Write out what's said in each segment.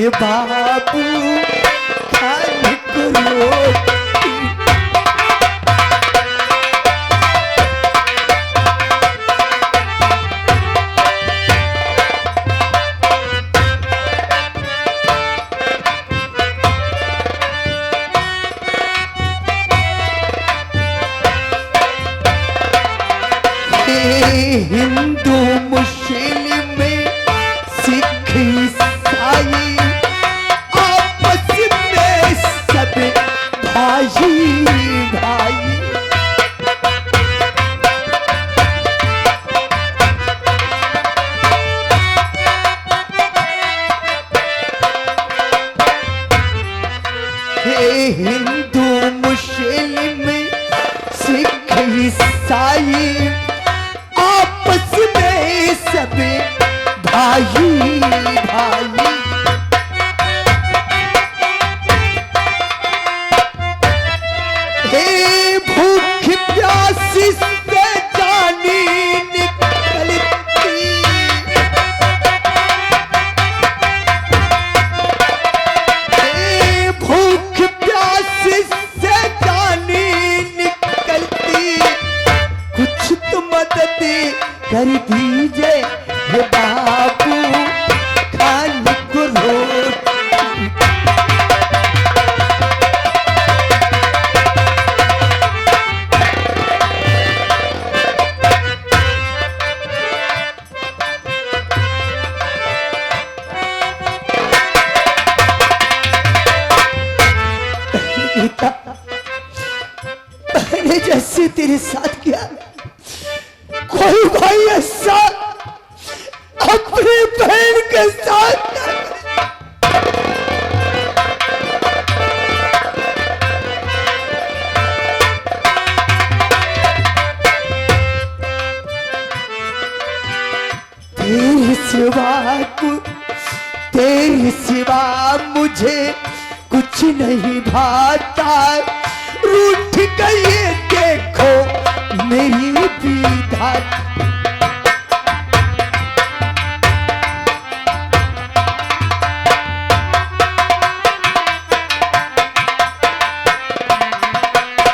हे बाबू खाने को रोटी। हिंदू मुस्लिम सिख ईसाई आपस में सब भाई भाई। हिंदू मुस्लिम सिख ईसाई आपस में सब भाई भाई। हे भूख प्यास से जानी निकलती, हे भूख प्यास से जानी निकलती, कुछ तो मदद कर दीजिए हे बाबू खाने को रोटी। मैंने जैसे तेरे साथ किया कोई भाई ऐसा अपनी बहन के साथ तेरे सिवा मुझे कुछ नहीं भाता। रूठ गई देखो मेरी विधाता।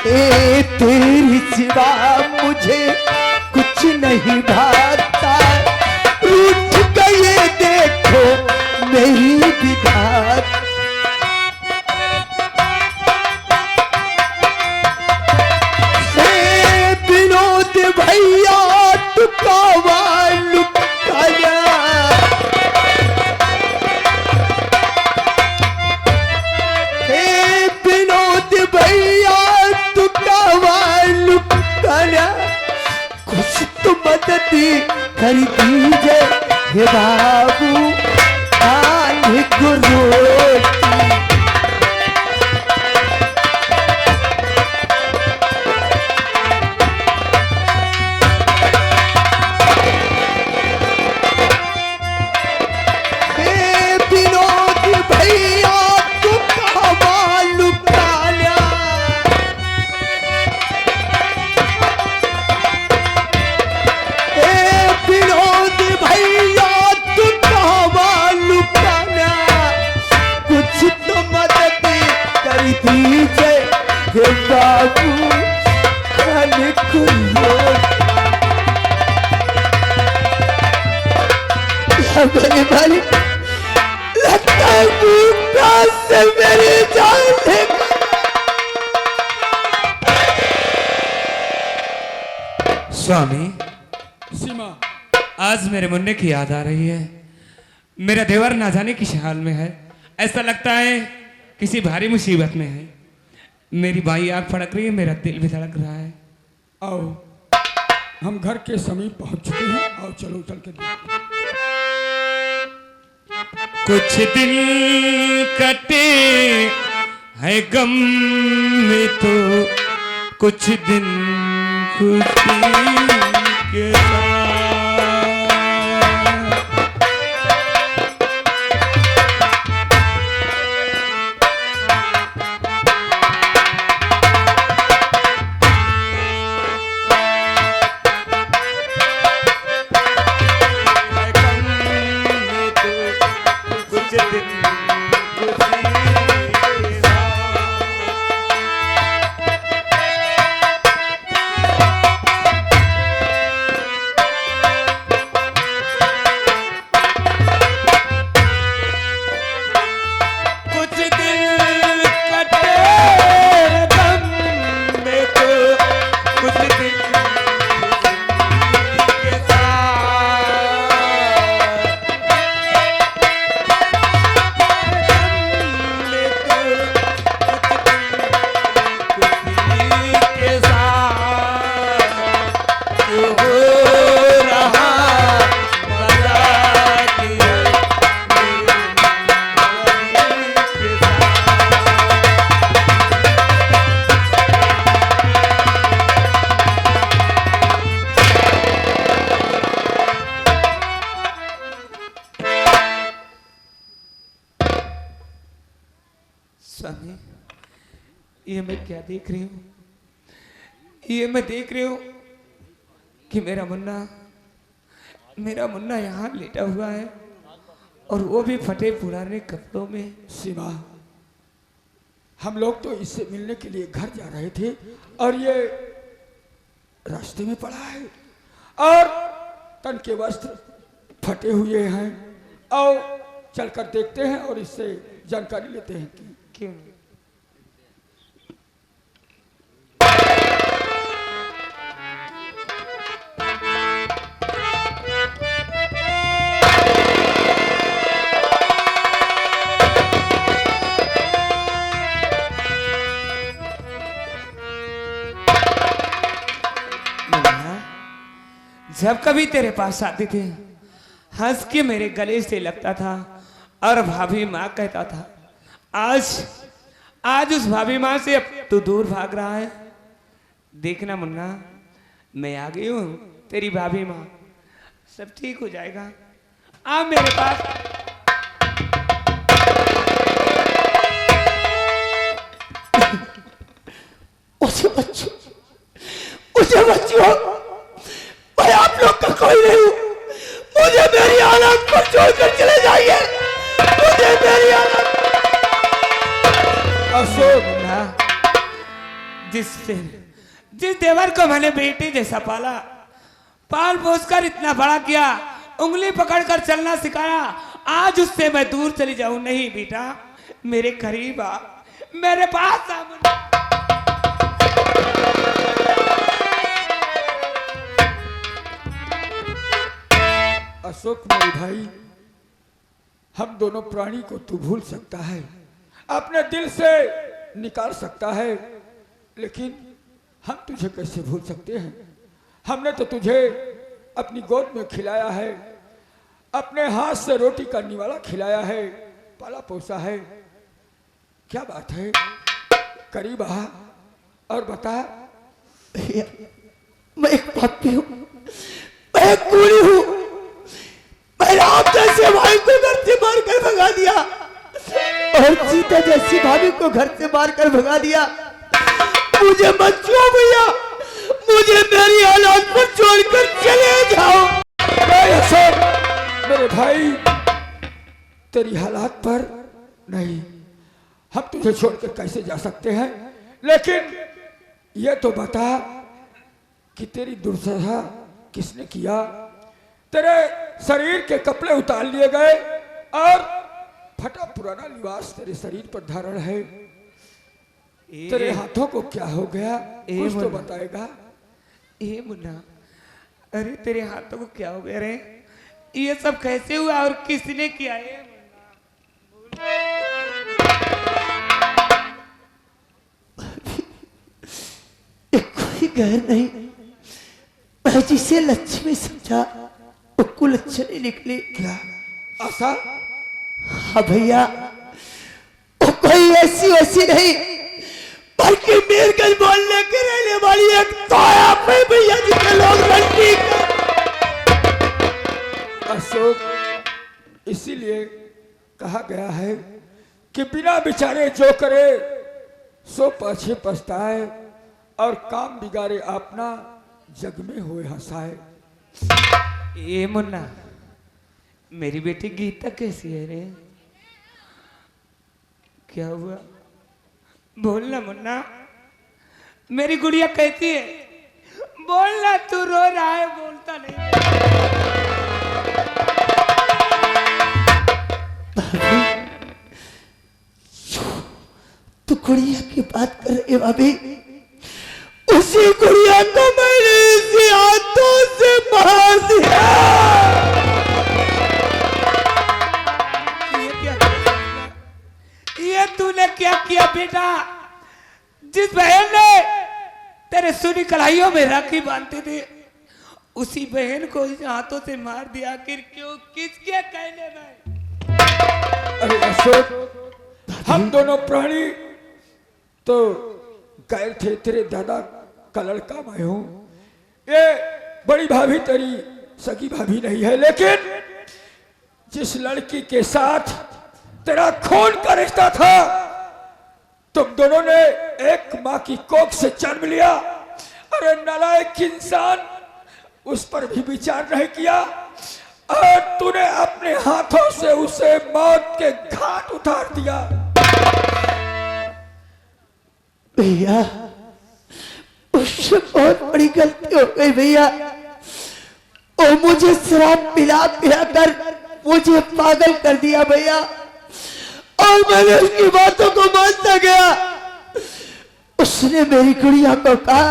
तेरे सिवा मुझे कुछ नहीं भाता। रूठ गई देखो मेरी विधाता। विनोद भैया टुकावा लुकाया, हे विनोद भैया टुकावा लुकाया, कुछ तो मदद कर दीजिए हे बाबू खाने को रोटी। हे बाबू खाने को रोटी। भाई लगता है भूख से मेरी जान। स्वामी सीमा, आज मेरे मुन्ने की याद आ रही है। मेरा देवर ना जाने किस हाल में है। ऐसा लगता है किसी भारी मुसीबत में है। मेरी बाई आग फड़क रही है, मेरा दिल भी धड़क रहा है। आओ हम घर के समीप पहुंच चुके हैं। आओ चलो चल के देखते हैं। कुछ दिन कटे है गम में तो कुछ दिन खुशी के साथ। कुछ दिन क्या देख रही हूँ? ये मैं देख रही हूँ कि मेरा मुन्ना यहाँ लेटा हुआ है और वो भी फटे पुराने कपड़ों में। सीमा, हम लोग तो इससे मिलने के लिए घर जा रहे थे और ये रास्ते में पड़ा है और तन के वस्त्र फटे हुए हैं। आओ चलकर देखते हैं और इससे जानकारी लेते हैं कि क्यों? जब कभी तेरे पास आते थे हंस के मेरे गले से लगता था और भाभी माँ कहता था। आज उस भाभी माँ से अब तू दूर भाग रहा है। देखना मुन्ना, मैं आ गई हूँ तेरी भाभी माँ, सब ठीक हो जाएगा। आ मेरे पास। उसे बच्चों, मैं आप लोग का कोई नहीं हूँ। मुझे मेरी हालत पर छोड़कर चले जाइए। मुझे मेरी हालत। अशोक, जिस देवर को मैंने बेटे जैसा पाल पोस कर इतना बड़ा किया, उंगली पकड़कर चलना सिखाया, आज उससे मैं दूर चली जाऊं? नहीं बेटा, मेरे करीब आ, मेरे पास आ। अशोक मेरे भाई, हम दोनों प्राणी को तू भूल सकता है, अपने दिल से निकाल सकता है, लेकिन हम तुझे कैसे भूल सकते हैं? हमने तो तुझे अपनी गोद में खिलाया है, अपने हाथ से रोटी का निवाला खिलाया है, पाला पोसा है। क्या बात है? करीब आ और बता। मैं एक पापी हूँ, मैं एक कूली हूँ। मैंने आप जैसे भाई को घर से मार कर भगा दिया और सीता जैसी भाभी को घर से मार कर भगा दिया। मुझे मत छुओ भैया, मुझे मेरी हालात पर छोड़कर चले जाओ। अशोक मेरे भाई, तेरी हालात पर नहीं, हम तुझे छोड़कर कैसे जा सकते हैं? लेकिन ये तो बता कि तेरी दुर्दशा किसने किया? तेरे शरीर के कपड़े उतार लिए गए और फटा पुराना लिबास तेरे शरीर पर धारण है। तेरे हाथों को क्या हो गया? कुछ तो बताएगा। ए मुन्ना, अरे तेरे हाथों को क्या हो गया रे? ये सब कैसे हुआ और किसने किया है? कोई गैर नहीं, मैं जिसे लक्ष्मी समझा वो कुलच्छनी निकली। क्या आशा? हाँ भैया, वो कोई ऐसी वैसी नहीं, बल्कि मीरगंज मोहल्ले के रहने वाली एक तोया पे भैया जिसे लोग रंडी। अशोक, इसीलिए कहा गया है कि बिना विचारे जो करे सो पाछे पछताए और काम बिगाड़े अपना जग में होए हंसाए। ए मुन्ना, मेरी बेटी गीता कैसी है रे? क्या हुआ? बोलना मुन्ना, मेरी गुड़िया कैसी है? बोलना, तू रो रहा है, बोलता नहीं। तू गुड़िया की बात कर रहे भाभी? उसी गुड़िया को मैंने इसी हाथों से मार दिया। ये तूने क्या किया बेटा? जिस बहन ने तेरे सुनी कलाइयों में राखी बांधते थे, उसी बहन को इस हाथों से मार दिया। आखिर क्यों? किसके कहने में? अरे अशोक, हम दोनों प्राणी तो गए थे, तेरे दादा का लड़का मैं हूं। ये बड़ी भाभी तेरी सगी भाभी नहीं है, लेकिन जिस लड़की के साथ तेरा खून का रिश्ता था, तुम दोनों ने एक माँ की कोख से जन्म लिया। अरे नालायक इंसान, उस पर भी विचार नहीं किया और तूने अपने हाथों से उसे मौत के घाट उतार दिया। भैया उससे बहुत बड़ी गलती हो गई भैया। और मुझे शराब पिला पिला कर मुझे पागल कर दिया भैया। और मैंने उसकी बातों को मानता गया। उसने मेरी गुड़िया को कहा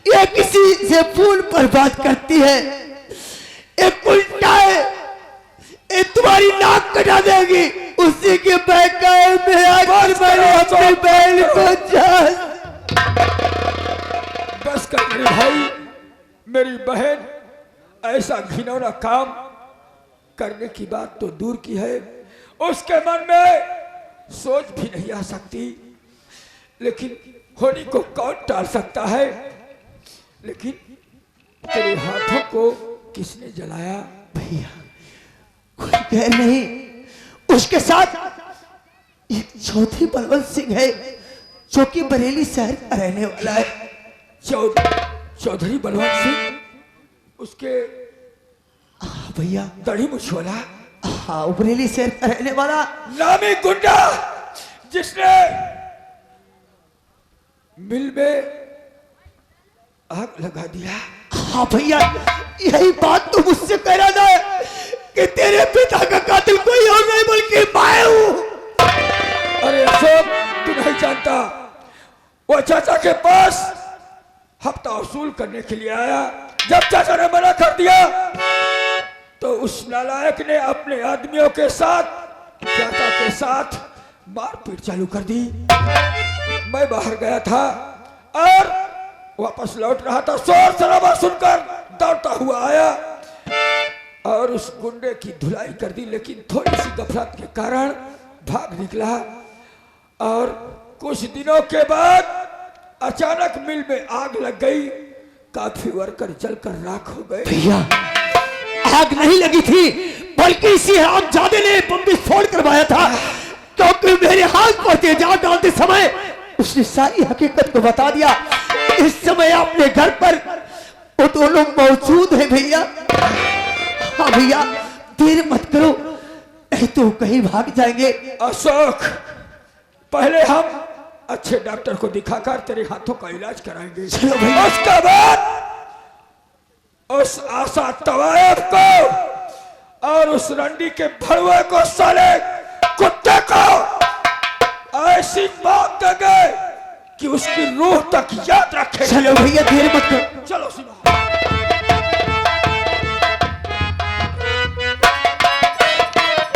यह किसी से फोन पर बात करती है, एक उल्टा है, ये तुम्हारी नाक कटा देगी। उसी के बहकावे में आकर मैंने अपनी बहन को जान। बस कर मेरे भाई, मेरी बहन ऐसा घिनौना काम करने की बात तो दूर की है, उसके मन में सोच भी नहीं आ सकती। लेकिन होनी को कौन टाल सकता है। लेकिन तेरे हाथों को किसने जलाया? भैया कोई गैर नहीं, उसके साथ एक चौधरी बलवंत सिंह है जो कि बरेली शहर का रहने वाला है। चौधरी बलवंत सिंह, उसके हाँ भैया, दाढ़ी मूंछ वाला, हाँ बरेली शहर का रहने वाला नामी गुंडा जिसने मिल में आग लगा दिया। हाँ भैया, यही बात तो मुझसे कह रहा था कि तेरे पिता का कातिल कोई और नहीं बल्कि मैं हूं। अरे अशोक, तू नहीं जानता, वो चाचा के पास हफ्ता वसूल करने के लिए आया। जब चाचा ने मना कर दिया तो उस नालायक ने अपने आदमियों के साथ चाचा के साथ मारपीट चालू कर दी। मैं बाहर गया था और वापस लौट रहा था, शोर शराबा सुनकर दौड़ता हुआ आया और उस गुंडे की धुलाई कर दी। लेकिन थोड़ी सी गफलत के कारण भाग निकला और कुछ दिनों के बाद अचानक मिल में आग लग गई। काफी वर्कर जलकर राख हो गए। भैया आग नहीं लगी थी बल्कि इसी हरामजादे ने बम विस्फोट करवाया था, क्योंकि मेरे हाथ पर तेजाब डालते समय उसने सारी हकीकत को बता दिया। इस समय अपने घर पर वो दो लोग मौजूद हैं भैया। हाँ भैया, देर मत करो नहीं तो कहीं भाग जाएंगे। अशोक, पहले हम अच्छे डॉक्टर को दिखाकर तेरे हाथों का इलाज कराएंगे। चलो भैया। उसके बाद उस आशा तवायब को और उस रंडी के भड़ुए को, साले कुत्ते को ऐसी मौत देंगे कि उसकी रूह तक याद रखे। चलो भैया, देर मत करो। चलो सिवा।